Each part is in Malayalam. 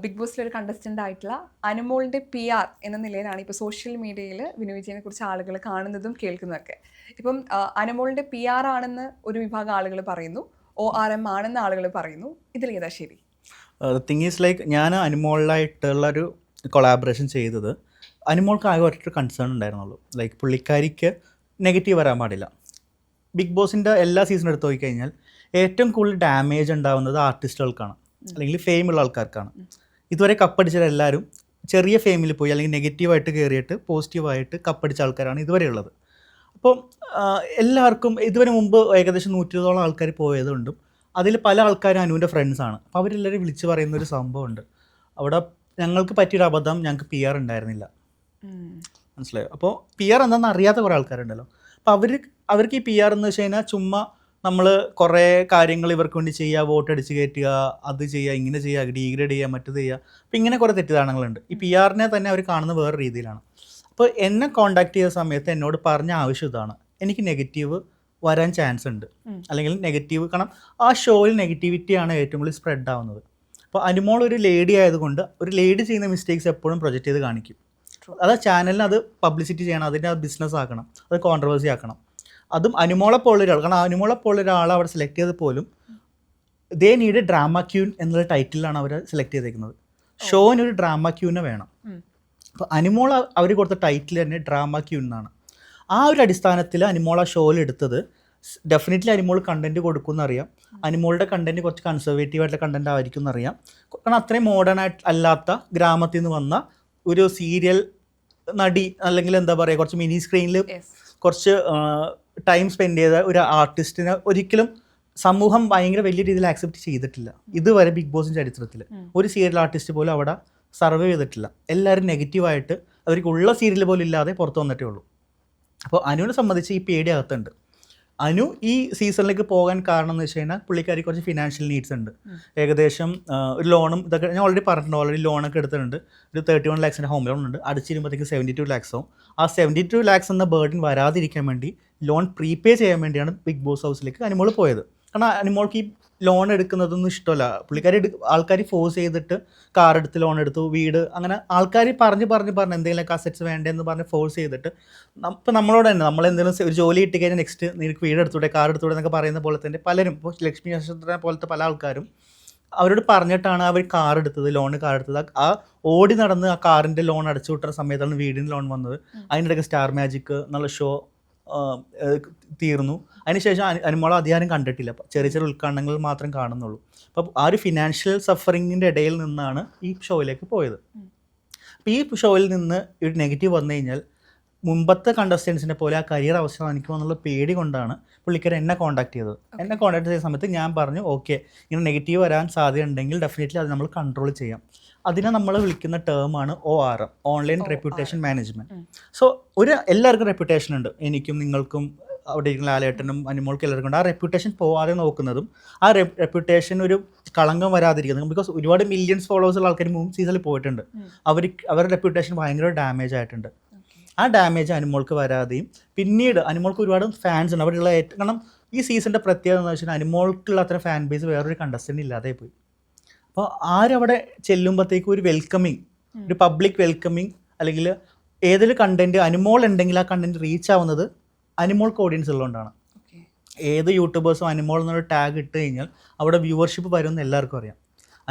ബിഗ് ബോസിലെ ഒരു കണ്ടസ്റ്റന്റ് ആയിട്ടുള്ള അനുമോളിന്റെ PR എന്ന നിലയിലാണ് ഇപ്പോൾ സോഷ്യൽ മീഡിയയിൽ വിനു വിജയനെ കുറിച്ച് ആളുകൾ കാണുന്നതും കേൾക്കുന്നതൊക്കെ. ഇപ്പം അനുമോളിന്റെ PR ആണെന്ന് ഒരു വിഭാഗം ആളുകൾ പറയുന്നു, ORM ആണെന്ന് ആളുകൾ പറയുന്നു. ഇതിലേതാ ശരി? തിങ് ഈസ് ലൈക്ക് ഞാൻ അനുമോളിലായിട്ടുള്ളൊരു കൊളാബറേഷൻ ചെയ്തത് അനുമോൾക്ക് ആകെ ഒറ്റ കൺസേൺ ഉണ്ടായിരുന്നുള്ളൂ. ലൈക്ക് പുള്ളിക്കാരിക്ക് നെഗറ്റീവ് വരാൻ പാടില്ല. ബിഗ് ബോസിൻ്റെ എല്ലാ സീസണും എടുത്ത് നോക്കിക്കഴിഞ്ഞാൽ ഏറ്റവും കൂടുതൽ ഡാമേജ് ഉണ്ടാകുന്നത് ആർട്ടിസ്റ്റുകൾക്കാണ്, അല്ലെങ്കിൽ ഫെയിമുള്ള ആൾക്കാർക്കാണ്. ഇതുവരെ കപ്പടിച്ച എല്ലാവരും ചെറിയ ഫെയിമിൽ പോയി അല്ലെങ്കിൽ നെഗറ്റീവായിട്ട് കയറിയിട്ട് പോസിറ്റീവായിട്ട് കപ്പടിച്ച ആൾക്കാരാണ് ഇതുവരെ ഉള്ളത്. അപ്പോൾ എല്ലാവർക്കും ഇതുവരെ മുമ്പ് ഏകദേശം 120ഓളം ആൾക്കാർ പോയതുകൊണ്ടും അതിൽ പല ആൾക്കാരും അനുവിൻ്റെ ഫ്രണ്ട്സാണ്. അപ്പോൾ അവരെല്ലാവരും വിളിച്ച് പറയുന്ന ഒരു സംഭവമുണ്ട്, അവിടെ ഞങ്ങൾക്ക് പറ്റിയൊരു അബദ്ധം, ഞങ്ങൾക്ക് PR ഉണ്ടായിരുന്നില്ല. മനസ്സിലായോ? അപ്പോൾ PR എന്താണെന്ന് അറിയാത്ത കുറേ ആൾക്കാരുണ്ടല്ലോ. അപ്പോൾ അവർക്ക് ഈ PR എന്ന് വെച്ച് കഴിഞ്ഞാൽ ചുമ്മാ നമ്മൾ കുറേ കാര്യങ്ങൾ ഇവർക്ക് വേണ്ടി ചെയ്യുക, വോട്ട് അടിച്ച് കയറ്റുക, അത് ചെയ്യുക, ഇങ്ങനെ ചെയ്യുക, ഡീഗ്രേഡ് ചെയ്യുക, മറ്റത് ചെയ്യുക. അപ്പോൾ ഇങ്ങനെ കുറേ തെറ്റിദ്ധാരണകളുണ്ട്. ഈ PRനെ തന്നെ അവർ കാണുന്നത് വേറെ രീതിയിലാണ്. അപ്പോൾ എന്നെ കോൺടാക്ട് ചെയ്ത സമയത്ത് എന്നോട് പറഞ്ഞ ആവശ്യം ഇതാണ്, എനിക്ക് നെഗറ്റീവ് വരാൻ ചാൻസ് ഉണ്ട്, അല്ലെങ്കിൽ നെഗറ്റീവ്, കാരണം ആ ഷോയിൽ നെഗറ്റിവിറ്റിയാണ് ഏറ്റവും കൂടുതൽ സ്പ്രെഡ് ആവുന്നത്. അപ്പോൾ അനുമോൾ ഒരു ലേഡി ആയതുകൊണ്ട് ഒരു ലേഡി ചെയ്യുന്ന മിസ്റ്റേക്സ് എപ്പോഴും പ്രൊജക്റ്റ് ചെയ്ത് കാണിക്കും. അത് ചാനലിന് അത് പബ്ലിസിറ്റി ചെയ്യണം, അതിൻ്റെ ബിസിനസ് ആക്കണം, അത് കോൺട്രവേഴ്സി ആക്കണം. അതും അനുമോളെ പോലുള്ള ഒരാൾ, കാരണം അനുമോളെ പോലുള്ള ഒരാളെ അവിടെ സെലക്ട് ചെയ്ത് പോലും ദേ നീഡ് ഡ്രാമ ക്യൂൻ എന്നുള്ള ടൈറ്റിലാണ് അവർ സെലക്ട് ചെയ്തേക്കുന്നത്. ഷോയിനൊരു ഡ്രാമ ക്യൂനെ വേണം. അപ്പോൾ അനുമോൾ അവർ കൊടുത്ത ടൈറ്റിൽ തന്നെ ഡ്രാമ ക്യൂൻ എന്നാണ്. ആ ഒരു അടിസ്ഥാനത്തിൽ അനുമോൾ ആ ഷോയിൽ എടുത്തത് ഡെഫിനറ്റ്ലി അനുമോൾ കണ്ടൻറ്റ് കൊടുക്കുമെന്നറിയാം. അനുമോളുടെ കണ്ടൻറ്റ് കുറച്ച് കൺസർവേറ്റീവ് ആയിട്ടുള്ള കണ്ടൻറ്റ് ആയിരിക്കും എന്നറിയാം. കാരണം അത്രയും മോഡേൺ ആയിട്ട് അല്ലാത്ത ഗ്രാമത്തിൽ നിന്ന് വന്ന ഒരു സീരിയൽ നടി, അല്ലെങ്കിൽ എന്താ പറയുക, കുറച്ച് മിനി സ്ക്രീനിൽ കുറച്ച് ടൈം സ്പെൻഡ് ചെയ്ത ഒരു ആർട്ടിസ്റ്റിനെ ഒരിക്കലും സമൂഹം ഭയങ്കര വലിയ രീതിയിൽ ആക്സെപ്റ്റ് ചെയ്തിട്ടില്ല ഇതുവരെ. ബിഗ് ബോസിൻ്റെ ചരിത്രത്തിൽ ഒരു സീരിയൽ ആർട്ടിസ്റ്റ് പോലും അവിടെ സർവൈവ് ചെയ്തിട്ടില്ല. എല്ലാവരും നെഗറ്റീവായിട്ട് അവർക്ക് ഉള്ള സീരിയൽ പോലും ഇല്ലാതെ പുറത്ത് വന്നിട്ടേ ഉള്ളൂ. അപ്പോൾ അനുവിനെ സംബന്ധിച്ച് ഈ പേടി അകത്തുണ്ട്. അനു ഈ സീസണിലേക്ക് പോകാൻ കാരണം എന്ന് വെച്ച് കഴിഞ്ഞാൽ പുള്ളിക്കാരി കുറച്ച് ഫിനാൻഷ്യൽ നീഡ്സ് ഉണ്ട്. ഏകദേശം ഒരു ലോണും ഇതൊക്കെ ഞാൻ ഓൾറെഡി പറഞ്ഞിട്ടുണ്ട്, ഓൾറെഡി ലോണൊക്കെ എടുത്തിട്ടുണ്ട്. ഒരു 31 lakhs ഹോം ലോൺ ഉണ്ട്. അടിച്ചിരുമ്പോഴത്തേക്ക് 72 lakhs ആവും. ആ 72 lakhs എന്ന ബേർഡൻ വരാതിരിക്കാൻ വേണ്ടി ലോൺ പ്രീപേ ചെയ്യാൻ വേണ്ടിയാണ് ബിഗ് ബോസ് ഹൗസിലേക്ക് അനുമോൾ പോയത്. കാരണം അനുമോൾക്ക് ഈ ലോൺ എടുക്കുന്നതൊന്നും ഇഷ്ടമല്ല. പുള്ളിക്കാരി ആൾക്കാർ ഫോഴ്സ് ചെയ്തിട്ട് കാർ എടുത്ത് ലോൺ എടുത്തു, വീട്, അങ്ങനെ ആൾക്കാർ പറഞ്ഞ് എന്തെങ്കിലും അസറ്റ്സ് വേണ്ടതെന്ന് പറഞ്ഞ് ഫോഴ്സ് ചെയ്തിട്ട് ഇപ്പം നമ്മളോട് തന്നെ നമ്മളെന്തെങ്കിലും ഒരു ജോലി കിട്ടി കഴിഞ്ഞാൽ നെക്സ്റ്റ് നിനക്ക് വീട് എടുത്തൂടെ, കാർ എടുത്തൂടെ എന്നൊക്കെ പറയുന്ന പോലെ തന്നെ പലരും, ഇപ്പോൾ ലക്ഷ്മി നക്ഷത്ര പോലത്തെ പല ആൾക്കാരും അവരോട് പറഞ്ഞിട്ടാണ് അവർ കാർ എടുത്തത്, കാർ എടുത്തത്. ആ ഓടി നടന്ന് ആ കാറിൻ്റെ ലോൺ അടച്ചു വിട്ടുന്ന സമയത്താണ് വീടിന് ലോൺ വന്നത്. അതിനിടയ്ക്ക് സ്റ്റാർ മാജിക് എന്നുള്ള ഷോ തീർന്നു. അതിനുശേഷം അനുമോളെ അധികാരം കണ്ടിട്ടില്ല, ചെറിയ ചെറിയ ഉദ്ഘാടനങ്ങൾ മാത്രം കാണുന്നുള്ളൂ. അപ്പോൾ ആ ഒരു ഫിനാൻഷ്യൽ സഫറിങ്ങിൻ്റെ ഇടയിൽ നിന്നാണ് ഈ ഷോയിലേക്ക് പോയത്. അപ്പോൾ ഈ ഷോയിൽ നിന്ന് ഒരു നെഗറ്റീവ് വന്നു കഴിഞ്ഞാൽ മുമ്പത്തെ കണ്ടസ്റ്റൻസിനെ പോലെ ആ കരിയർ അവസാനിക്കുമെന്നുള്ള പേടി കൊണ്ടാണ് പുള്ളിക്കാരൻ എന്നെ കോൺടാക്ട് ചെയ്തത്. എന്നെ കോൺടാക്ട് ചെയ്ത സമയത്ത് ഞാൻ പറഞ്ഞു, ഓക്കെ, ഇങ്ങനെ നെഗറ്റീവ് വരാൻ സാധ്യതയുണ്ടെങ്കിൽ ഡെഫിനറ്റ്ലി അത് നമ്മൾ കൺട്രോൾ ചെയ്യാം. അതിനെ നമ്മൾ വിളിക്കുന്ന ടേമാണ് ORM, online reputation management. So എല്ലാവർക്കും റെപ്യൂട്ടേഷൻ ഉണ്ട്, എനിക്കും നിങ്ങൾക്കും അവിടെ ഇരിക്കുന്ന ലാലേട്ടനും അനുമോൾക്കും എല്ലാവർക്കും ഉണ്ട്. ആ റെപ്യൂട്ടേഷൻ പോവാതെ നോക്കുന്നതും ആ റെപ്യൂട്ടേഷൻ ഒരു കളങ്കം വരാതിരിക്കുന്നതും. ബിക്കോസ് ഒരുപാട് മില്യൺസ് ഫോളോവേഴ്സുള്ള ആൾക്കാർ മൂന്ന് സീസണിൽ പോയിട്ടുണ്ട്, അവരുടെ റെപ്യൂട്ടേഷൻ ഭയങ്കര ഡാമേജ് ആയിട്ടുണ്ട്. ആ ഡാമേജ് അനുമോൾക്ക് വരാതെയും പിന്നീട് അനുമോൾക്ക് ഒരുപാട് ഫാൻസ് ഉണ്ട് അവിടെയുള്ള. കാരണം ഈ സീസണിൻ്റെ പ്രത്യേകത എന്ന് വെച്ചാൽ അനുമോൾക്കുള്ള അത്ര ഫാൻ ബേസ് വേറൊരു കണ്ടസ്റ്റൻ്റ് ഇല്ലാതെ പോയി. അപ്പോൾ ആരവിടെ ചെല്ലുമ്പോഴത്തേക്കും ഒരു വെൽക്കമിങ്, ഒരു പബ്ലിക് വെൽക്കമിങ്, അല്ലെങ്കിൽ ഏതൊരു കണ്ടൻറ്റ് അനുമോൾ ഉണ്ടെങ്കിൽ ആ കണ്ടൻറ്റ് റീച്ച് ആവുന്നത് അനുമോൾക്ക് ഓഡിയൻസ് ഉള്ളതുകൊണ്ടാണ്. ഏത് യൂട്യൂബേഴ്സും അനുമോൾ എന്നൊരു ടാഗ് ഇട്ട് കഴിഞ്ഞാൽ അവിടെ വ്യൂവർഷിപ്പ് വരുമെന്ന് എല്ലാവർക്കും അറിയാം.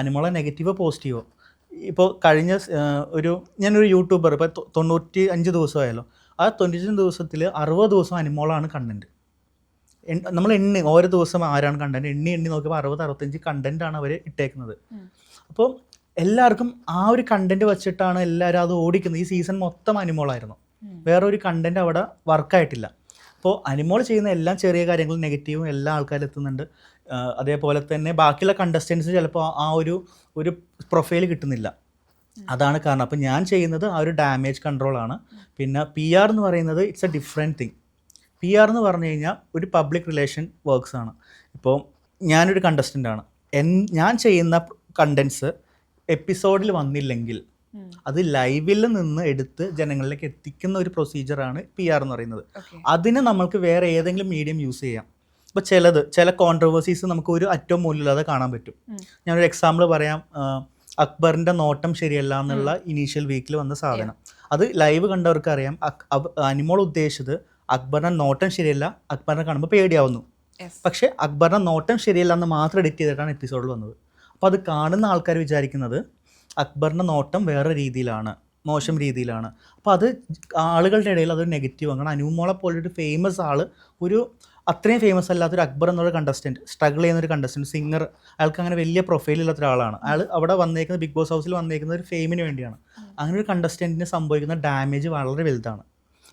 അനുമോളെ നെഗറ്റീവോ പോസിറ്റീവോ, ഇപ്പോൾ കഴിഞ്ഞ ഞാനൊരു യൂട്യൂബർ ഇപ്പോൾ 95 ദിവസമായല്ലോ, ആ 95 ദിവസത്തിൽ 60 ദിവസം അനുമോളാണ് കണ്ടൻറ്റ്. നമ്മൾ ഓരോ ദിവസം ആരാണ് കണ്ടൻറ്റ് എണ്ണി നോക്കിയപ്പോൾ 60-65 കണ്ടൻറ്റാണ് അവർ ഇട്ടേക്കുന്നത്. അപ്പോൾ എല്ലാവർക്കും ആ ഒരു കണ്ടൻറ്റ് വെച്ചിട്ടാണ് എല്ലാവരും അത് ഓടിക്കുന്നത്. ഈ സീസൺ മൊത്തം അനുമോളായിരുന്നു, വേറൊരു കണ്ടൻറ്റ് അവിടെ വർക്കായിട്ടില്ല. അപ്പോൾ അനുമോൾ ചെയ്യുന്ന എല്ലാ ചെറിയ കാര്യങ്ങളും നെഗറ്റീവും എല്ലാ ആൾക്കാരും എത്തുന്നുണ്ട്. അതേപോലെ തന്നെ ബാക്കിയുള്ള കണ്ടസ്റ്റൻസ് ചിലപ്പോൾ ആ ഒരു പ്രൊഫൈൽ കിട്ടുന്നില്ല. അതാണ് കാരണം. അപ്പോൾ ഞാൻ ചെയ്യുന്നത് ആ ഒരു ഡാമേജ് കൺട്രോളാണ്. പിന്നെ PR എന്ന് പറയുന്നത് it's A different thing. PR എന്ന് പറഞ്ഞു കഴിഞ്ഞാൽ ഒരു പബ്ലിക് റിലേഷൻ വർക്ക്സ് ആണ്. ഇപ്പോൾ ഞാനൊരു കണ്ടസ്റ്റൻ്റാണ്, ഞാൻ ചെയ്യുന്ന കണ്ടൻസ് എപ്പിസോഡിൽ വന്നില്ലെങ്കിൽ അത് ലൈവിൽ നിന്ന് എടുത്ത് ജനങ്ങളിലേക്ക് എത്തിക്കുന്ന ഒരു പ്രൊസീജിയറാണ് PR എന്ന് പറയുന്നത്. അതിന് നമ്മൾക്ക് വേറെ ഏതെങ്കിലും മീഡിയം യൂസ് ചെയ്യാം. ഇപ്പോൾ ചില കോൺട്രവേഴ്സീസ് നമുക്ക് ഒരു അറ്റവും മൂല്യമില്ലാതെ കാണാൻ പറ്റും. ഞാനൊരു എക്സാമ്പിൾ പറയാം. അക്ബറിൻ്റെ നോട്ടം ശരിയല്ല എന്നുള്ള ഇനീഷ്യൽ വീക്കിൽ വന്ന സാധനം. അത് ലൈവ് കണ്ടവർക്ക് അറിയാം. അനിമോൾ ഉദ്ദേശിച്ചത് അക്ബറിൻ്റെ നോട്ടം ശരിയല്ല, അക്ബറിനെ കാണുമ്പോൾ പേടിയാവുന്നു. പക്ഷേ അക്ബറിൻ്റെ നോട്ടം ശരിയല്ല എന്ന് മാത്രം എഡിറ്റ് ചെയ്തിട്ടാണ് എപ്പിസോഡിൽ വന്നത്. അപ്പോൾ അത് കാണുന്ന ആൾക്കാർ വിചാരിക്കുന്നത് അക്ബറിൻ്റെ നോട്ടം വേറെ രീതിയിലാണ്, മോശം രീതിയിലാണ്. അപ്പോൾ അത് ആളുകളുടെ ഇടയിൽ അതൊരു നെഗറ്റീവ്. അങ്ങനെ അനുമോളെ പോലൊരു ഫേമസ് ആൾ, ഒരു അത്രയും ഫേമസ് അല്ലാത്തൊരു അക്ബർ എന്നൊരു കണ്ടസ്റ്റൻറ്റ്, സ്ട്രഗിൾ ചെയ്യുന്നൊരു കണ്ടസ്റ്റൻറ്റ്, സിംഗർ, അയാൾക്ക് അങ്ങനെ വലിയ പ്രൊഫൈലില്ലാത്ത ഒരാളാണ്. അയാൾ അവിടെ വന്നേക്കുന്നത്, ബിഗ് ബോസ് ഹൗസിൽ വന്നേക്കുന്നത് ഒരു ഫെയിമിന് വേണ്ടിയാണ്. അങ്ങനെ ഒരു കണ്ടസ്റ്റൻറ്റിന് സംഭവിക്കുന്ന ഡാമേജ് വളരെ വലുതാണ്.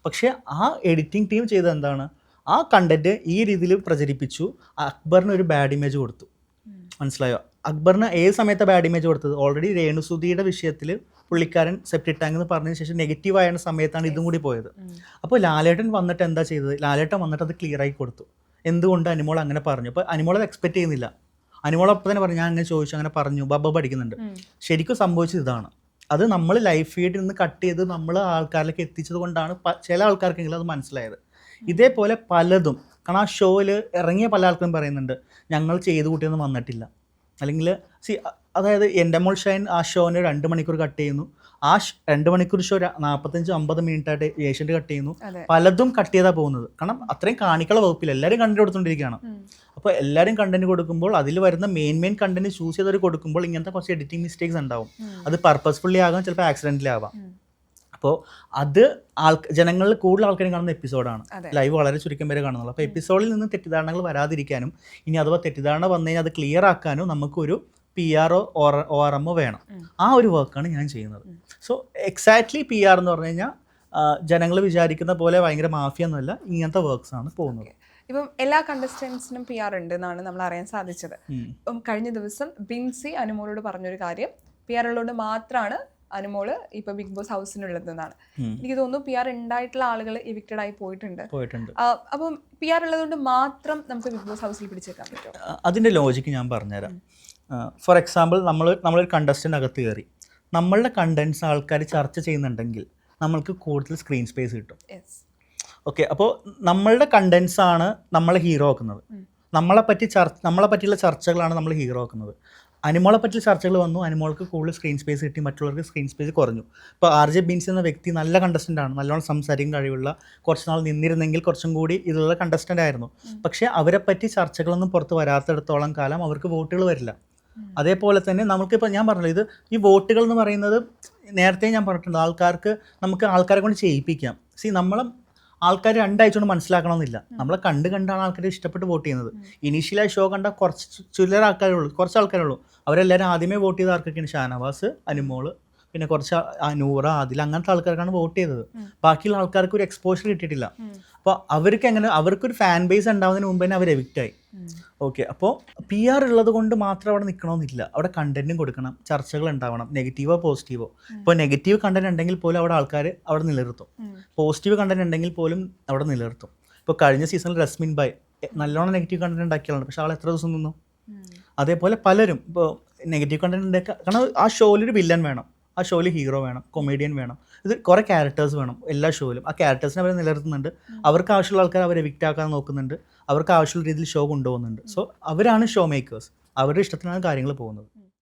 പക്ഷേ ആ എഡിറ്റിംഗ് ടീം ചെയ്തത് എന്താണ്, ആ കണ്ടന്റ് ഈ രീതിയിൽ പ്രചരിപ്പിച്ചു, അക്ബറിന് ഒരു ബാഡ് ഇമേജ് കൊടുത്തു. മനസ്സിലായോ? അക്ബറിന് ഏത് സമയത്ത് ബാഡ് ഇമേജ് കൊടുത്തത്? ഓൾറെഡി രേണുസുധിയുടെ വിഷയത്തിൽ പുള്ളിക്കാരൻ സെപ്റ്റിക് ടാങ്ക് എന്ന് പറഞ്ഞതിന് ശേഷം നെഗറ്റീവ് ആയ സമയത്താണ് ഇതും കൂടി പോയത്. അപ്പോൾ ലാലേട്ടൻ വന്നിട്ട് എന്താ ചെയ്തത്? ലാലേട്ടൻ വന്നിട്ട് അത് ക്ലിയർ ആയി കൊടുത്തു. എന്തുകൊണ്ട് അനിമോൾ അങ്ങനെ പറഞ്ഞു? അപ്പോൾ അനിമോൾ അത് എക്സ്പെക്ട് ചെയ്യുന്നില്ല. അനിമോൾ അപ്പം തന്നെ പറഞ്ഞു, ഞാൻ അങ്ങനെ ചോദിച്ചു, അങ്ങനെ പറഞ്ഞു, ബബ്ബ പഠിക്കുന്നുണ്ട്. ശരിക്കും സംഭവിച്ചത് ഇതാണ്. അത് നമ്മൾ ലൈഫ് ഫീഡിൽ നിന്ന് കട്ട് ചെയ്ത് നമ്മൾ ആൾക്കാരിലേക്ക് എത്തിച്ചത് കൊണ്ടാണ് ചില ആൾക്കാർക്കെങ്കിലും അത് മനസ്സിലായത്. ഇതേപോലെ പലതും, കാരണം ആ ഷോയിൽ ഇറങ്ങിയ പല ആൾക്കാരും പറയുന്നുണ്ട് ഞങ്ങൾ ചെയ്ത് കൂട്ടിയൊന്നും വന്നിട്ടില്ല. അല്ലെങ്കിൽ അതായത് എൻ്റെ മോൾ ഷൈൻ ആ ഷോന് 2 മണിക്കൂർ കട്ട് ചെയ്യുന്നു. ആ 2 മണിക്കൂർ ഷോ 45-50 മിനിറ്റായിട്ട് ഏഷ്യൻ്റ് കട്ട് ചെയ്യുന്നു. പലതും കട്ട് ചെയ്താൽ പോകുന്നത്. കാരണം അത്രയും കാണിക്കള വകുപ്പില്ല, എല്ലാവരും കണ്ടന്റ് കൊടുത്തുകൊണ്ടിരിക്കുകയാണ്. അപ്പോൾ എല്ലാവരും കണ്ടന്റ് കൊടുക്കുമ്പോൾ അതിൽ വരുന്ന മെയിൻ കണ്ടന്റ് ചൂസ് ചെയ്തവർ കൊടുക്കുമ്പോൾ ഇങ്ങനത്തെ കുറച്ച് എഡിറ്റിംഗ് മിസ്റ്റേക്സ് ഉണ്ടാവും. അത് പർപ്പസ്ഫുള്ളി ആകാം, ചിലപ്പോൾ ആക്സിഡൻ്റലി ആവാം. അപ്പോൾ അത് ജനങ്ങളിൽ കൂടുതൽ ആൾക്കാരും കാണുന്ന എപ്പിസോഡാണ്. ലൈവ് വളരെ ചുരുക്കം പേരെ കാണുന്നുള്ളൂ. അപ്പോൾ എപ്പിസോഡിൽ നിന്ന് തെറ്റിദ്ധാരണകൾ വരാതിരിക്കാനും ഇനി അഥവാ തെറ്റിദ്ധാരണ വന്നു കഴിഞ്ഞാൽ അത് ക്ലിയർ ആക്കാനും നമുക്കൊരു PR ORM വേണം. ആ ഒരു വർക്കാണ് ഞാൻ ചെയ്യുന്നത്. സോ എക്സാക്ട്ലി PR എന്ന് പറഞ്ഞു കഴിഞ്ഞാൽ ജനങ്ങൾ വിചാരിക്കുന്ന പോലെ ഭയങ്കര മാഫിയ ഒന്നുമല്ല, ഇങ്ങനത്തെ വർക്ക്സ് ആണ് പോകുന്നത്. ഇപ്പം എല്ലാ കണ്ടസ്റ്റൻസിനും PR ഉണ്ട് എന്നാണ് നമ്മൾ അറിയാൻ സാധിച്ചത്. ഇപ്പം കഴിഞ്ഞ ദിവസം ബിൻസി അനുമോളോട് പറഞ്ഞൊരു കാര്യം, PR ഉള്ളതുകൊണ്ട് മാത്രമാണ് അനുമോള് ഇപ്പൊ ബിഗ് ബോസ് ഹൗസിനുള്ളതെന്നാണ്. എനിക്ക് തോന്നുന്നു PR ഉണ്ടായിട്ടുള്ള ആളുകൾ എവിക്റ്റഡ് ആയി പോയിട്ടുണ്ട്. അപ്പം PR ഉള്ളതുകൊണ്ട് മാത്രം നമുക്ക് ബിഗ് ബോസ് ഹൗസിൽ പിടിച്ചേക്കാൻ പറ്റും? അതിന്റെ ലോജിക്ക് ഞാൻ പറഞ്ഞുതരാം. ഫോർ എക്സാമ്പിൾ, നമ്മളൊരു കണ്ടസ്റ്റൻ്റ് അകത്ത് കയറി, നമ്മളുടെ കണ്ടൻസ് ആൾക്കാർ ചർച്ച ചെയ്യുന്നുണ്ടെങ്കിൽ നമ്മൾക്ക് കൂടുതൽ സ്ക്രീൻ സ്പേസ് കിട്ടും. ഓക്കെ, അപ്പോൾ നമ്മളുടെ കണ്ടൻസ് ആണ് നമ്മളെ ഹീറോ ആക്കുന്നത്. നമ്മളെ പറ്റിയുള്ള ചർച്ചകളാണ് നമ്മൾ ഹീറോ ആക്കുന്നത്. അനിമോളെ പറ്റിയുള്ള ചർച്ചകൾ വന്നു, അനിമോൾക്ക് കൂടുതൽ സ്ക്രീൻ സ്പേസ് കിട്ടി, മറ്റുള്ളവർക്ക് സ്ക്രീൻ സ്പേസ് കുറഞ്ഞു. ഇപ്പോൾ RJ ബിൻസി എന്ന വ്യക്തി നല്ല കണ്ടസ്റ്റൻ്റ് ആണ്, നല്ലോണം സംസാരിക്കാൻ കഴിവുള്ള, കുറച്ച് നാൾ നിന്നിരുന്നെങ്കിൽ കുറച്ചും കൂടി ഇതുള്ള കണ്ടസ്റ്റൻ്റ് ആയിരുന്നു. പക്ഷേ അവരെ പറ്റി ചർച്ചകളൊന്നും പുറത്ത് വരാത്തിടത്തോളം കാലം അവർക്ക് വോട്ടുകൾ വരില്ല. അതേപോലെ തന്നെ നമുക്കിപ്പോൾ ഞാൻ പറഞ്ഞല്ലോ, ഇത് ഈ വോട്ടുകൾ എന്ന് പറയുന്നത് നേരത്തെ ഞാൻ പറഞ്ഞിട്ടുണ്ട്, നമുക്ക് ആൾക്കാരെ കൊണ്ട് ചെയ്യിപ്പിക്കാം. നമ്മളെ ആൾക്കാർ 2 ആഴ്ച കൊണ്ട് മനസ്സിലാക്കണമെന്നില്ല. നമ്മളെ കണ്ടാണ് ആൾക്കാർ ഇഷ്ടപ്പെട്ട് വോട്ട് ചെയ്യുന്നത്. ഇനീഷ്യലായി ഷോ കണ്ട കുറച്ച് ആൾക്കാരുള്ളൂ. അവരെല്ലാവരും ആദ്യമേ വോട്ട് ചെയ്ത ആർക്കൊക്കെയാണ്? ഷാനവാസ്, അനുമോള്, പിന്നെ കുറച്ച് നൂറ, ആദിൽ, അങ്ങനത്തെ ആൾക്കാർക്കാണ് വോട്ട് ചെയ്തത്. ബാക്കിയുള്ള ആൾക്കാർക്ക് ഒരു എക്സ്പോഷർ കിട്ടിയിട്ടില്ല. അപ്പോൾ അവർക്കൊരു ഫാൻ ബേസ് ഉണ്ടാവുന്നതിന് മുമ്പ് തന്നെ അവർ എവിക്റ്റായി. ഓക്കെ, അപ്പോൾ PR ഉള്ളത് കൊണ്ട് മാത്രം അവിടെ നിൽക്കണമെന്നില്ല. അവിടെ കണ്ടന്റും കൊടുക്കണം, ചർച്ചകൾ ഉണ്ടാവണം, നെഗറ്റീവോ പോസിറ്റീവോ. ഇപ്പോൾ നെഗറ്റീവ് കണ്ടന്റ് ഉണ്ടെങ്കിൽ പോലും അവിടെ ആൾക്കാർ അവിടെ നിലനിർത്തും, പോസിറ്റീവ് കണ്ടന്റ് ഉണ്ടെങ്കിൽ പോലും അവിടെ നിലനിർത്തും. ഇപ്പോൾ കഴിഞ്ഞ സീസണിൽ റസ്മിൻ ബായ് നല്ലോണം നെഗറ്റീവ് കണ്ടന്റ് ഉണ്ടാക്കിയാണ്, പക്ഷെ അവൾ എത്ര ദിവസം നിന്നു? അതേപോലെ പലരും ഇപ്പോൾ നെഗറ്റീവ് കണ്ടന്റ് ഉണ്ടാക്കുക. കാരണം ആ ഷോയിലൊരു വില്ലൻ വേണം, ആ ഷോയിൽ ഹീറോ വേണം, കൊമേഡിയൻ വേണം, ഇത് കുറേ ക്യാരക്ടേഴ്സ് വേണം എല്ലാ ഷോയിലും. ആ ക്യാരക്ടേഴ്സിനെ അവർ നിലനിർത്തുന്നുണ്ട്. അവർക്ക് ആവശ്യമുള്ള ആൾക്കാർ അവർ എവിക്റ്റ് ആക്കാൻ നോക്കുന്നുണ്ട്, അവർക്ക് ആവശ്യമുള്ള രീതിയിൽ ഷോ കൊണ്ടുപോകുന്നുണ്ട്. സോ അവരാണ് ഷോ മേക്കേഴ്സ്, അവരുടെ ഇഷ്ടത്തിനാണ് കാര്യങ്ങൾ പോകുന്നത്.